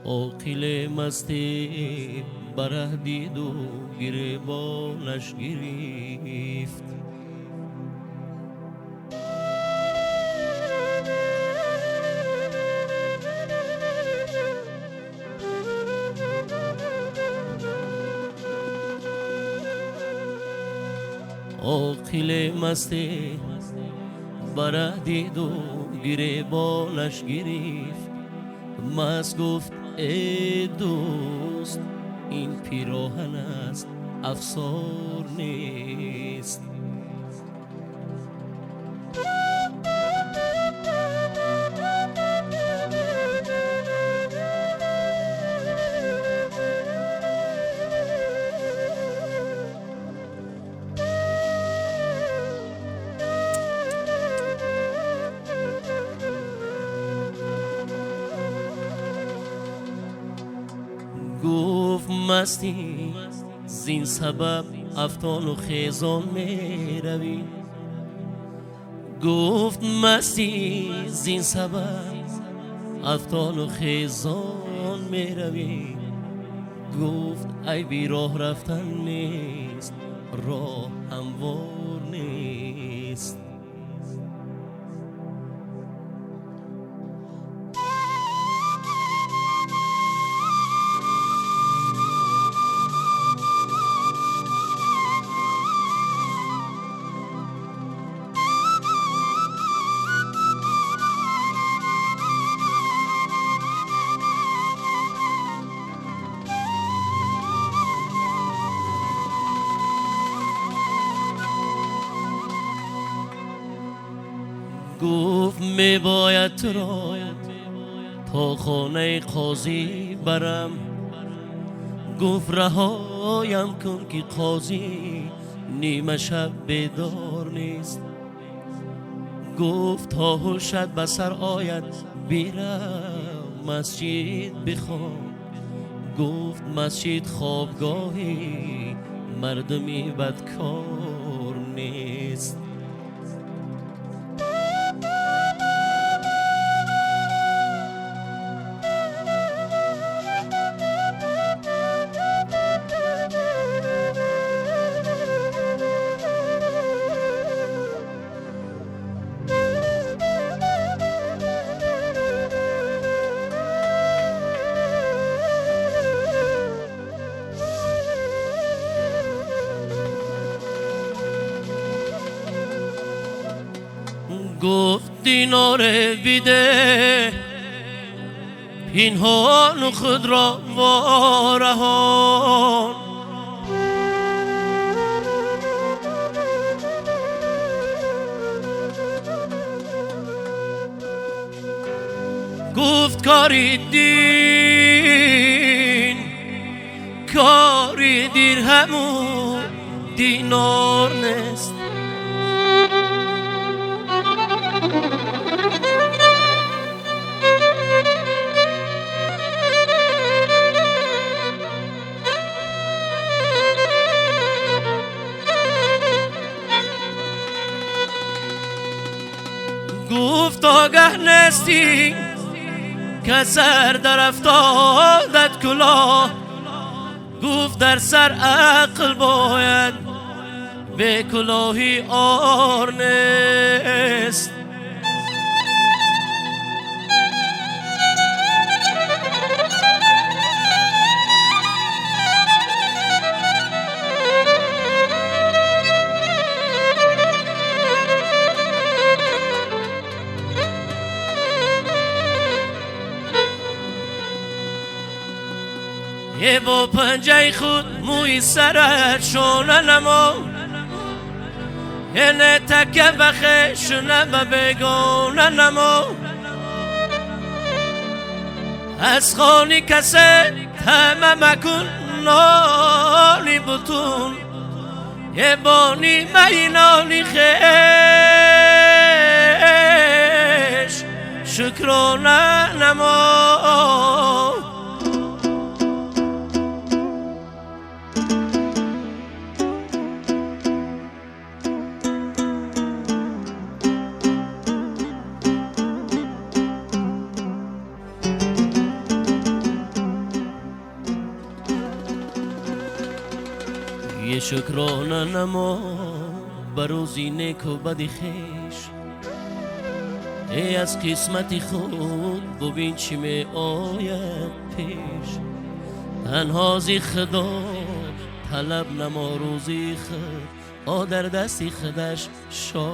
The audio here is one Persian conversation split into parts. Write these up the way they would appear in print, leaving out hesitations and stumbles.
عاقل مستی بره دید و گریبانش گرفت. عاقل مستی بره دید و گریبانش گرفت. مست گفت ای دوست این پیراهن است افسار نیست. گفت مستی زین سبب افتان و خیزان می روی. گفت مستی زین سبب افتان و خیزان می روی. گفت ای بی راه رفتن نیست راه هموار نیست. گفت می باید تو را تا خانه قاضی برم. گفت رهایم کن که قاضی نیمه شب بیدار نیست. گفت تا هوشت به سر آید بیرم مسجد بخوان. گفت مسجد خوابگاهی مردمی بدکار نیست. گفت دینار بیده پنهان خود را وارهان. گفت کاری دین کاری درهم و دینار نیست. گفت آگه نیستی که سر در افتادت کلاه. گفت در سر عقل باید به کلاهی آر نیست. یه با پنجه خود موی سرت شونه نما. یه نتکه بخشونه به بگونه نما. از خانی کسی همه مکن نانی بطون. یه بانی مینانی خیش شکرانه نما. یه شکرانه نما بروزی نیک و بدی خیش. ای از قسمت خود ببین چی می آید پیش. تنها زی خدا طلب نما روزی خود، در دستی خودش شاه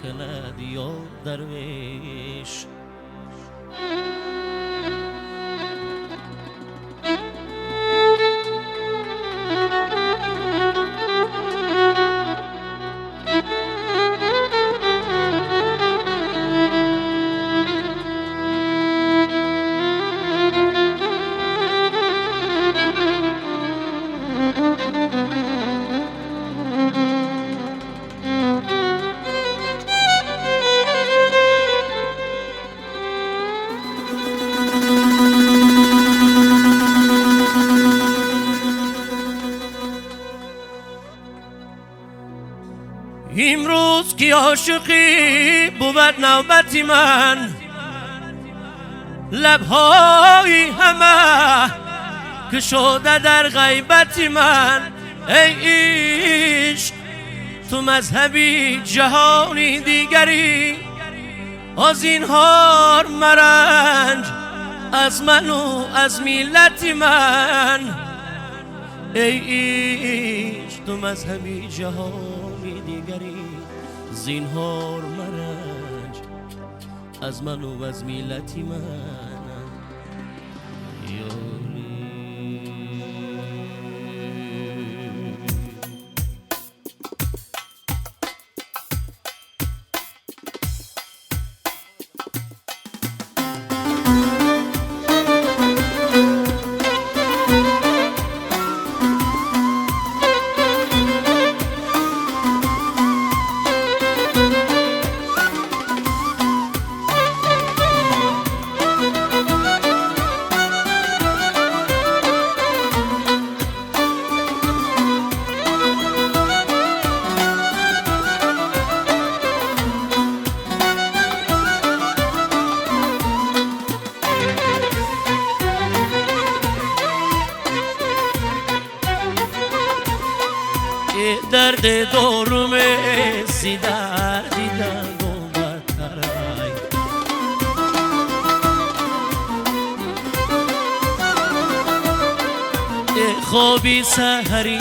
کند یا درویش. امروز که عاشقی بود نوبتی من، لبهای همه که شده در غیبت من. ای عشق تو مذهبی جهانی دیگری، از این هار مرنج از من و از ملت من. ای عشق تو مذهبی جهانی دیگری، زینهار مرنج از من و از ملت من. درد دورم سی دردی درد و بدترای، خوابی سحری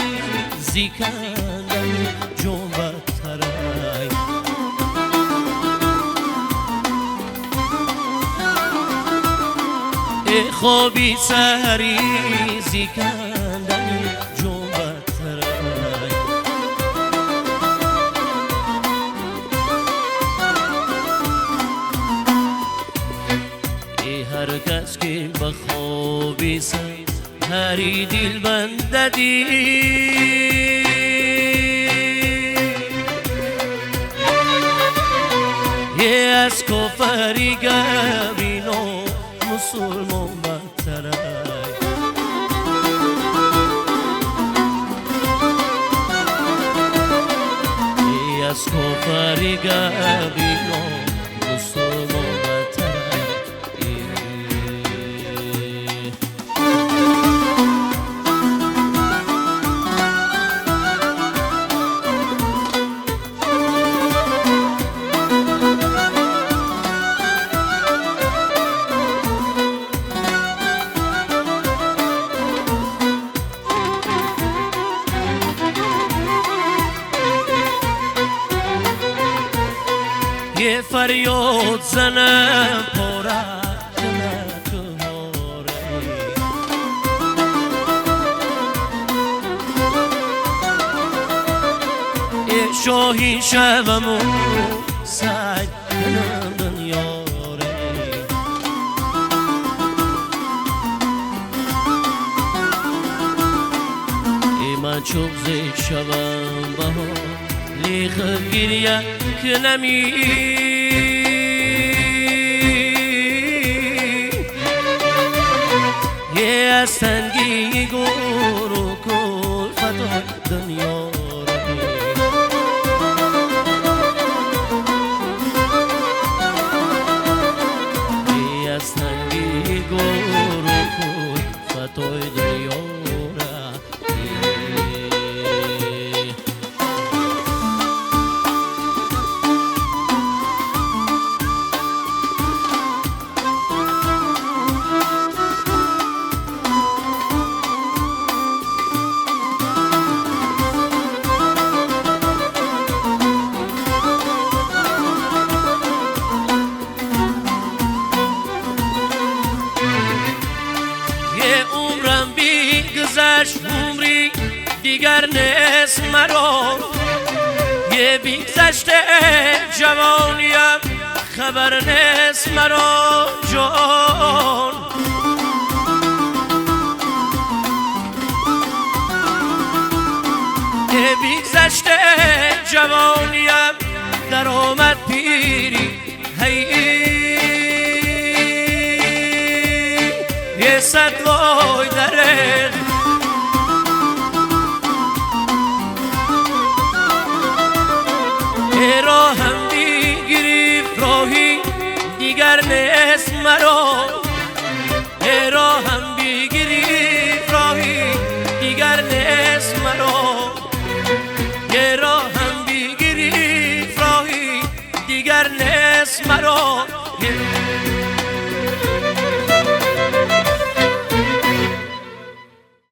زیکندن جون بدترای. خوابی سحری زیکندن جون بدترای. هر کس که به خوابی سحری دل بنده دید، یه از کفری گبین و مسلمان بدترای. یه از کفری گبین و مسلمان یه فریاد زنم پاره کنه کناره، یه شاهی شبم و سعی کنم دنیاره. ای من چوب زی شبم بها لیخ گریه که نمی، یه از تنگی گور و کلفت دنیا را یه از تنگی گور و کلفت دنیا را. بگذشت عمری دیگر نیست مرا، یه بگذشت جوانیم خبر نیست مرا جان. یه بگذشت جوانیم در آمد پیری، یه صد وای دره راهم بگریف راهی دیگر نیست مرا، راهم بگریف راهی دیگر نیست مرا، راهم بگریف راهی دیگر نیست مرا.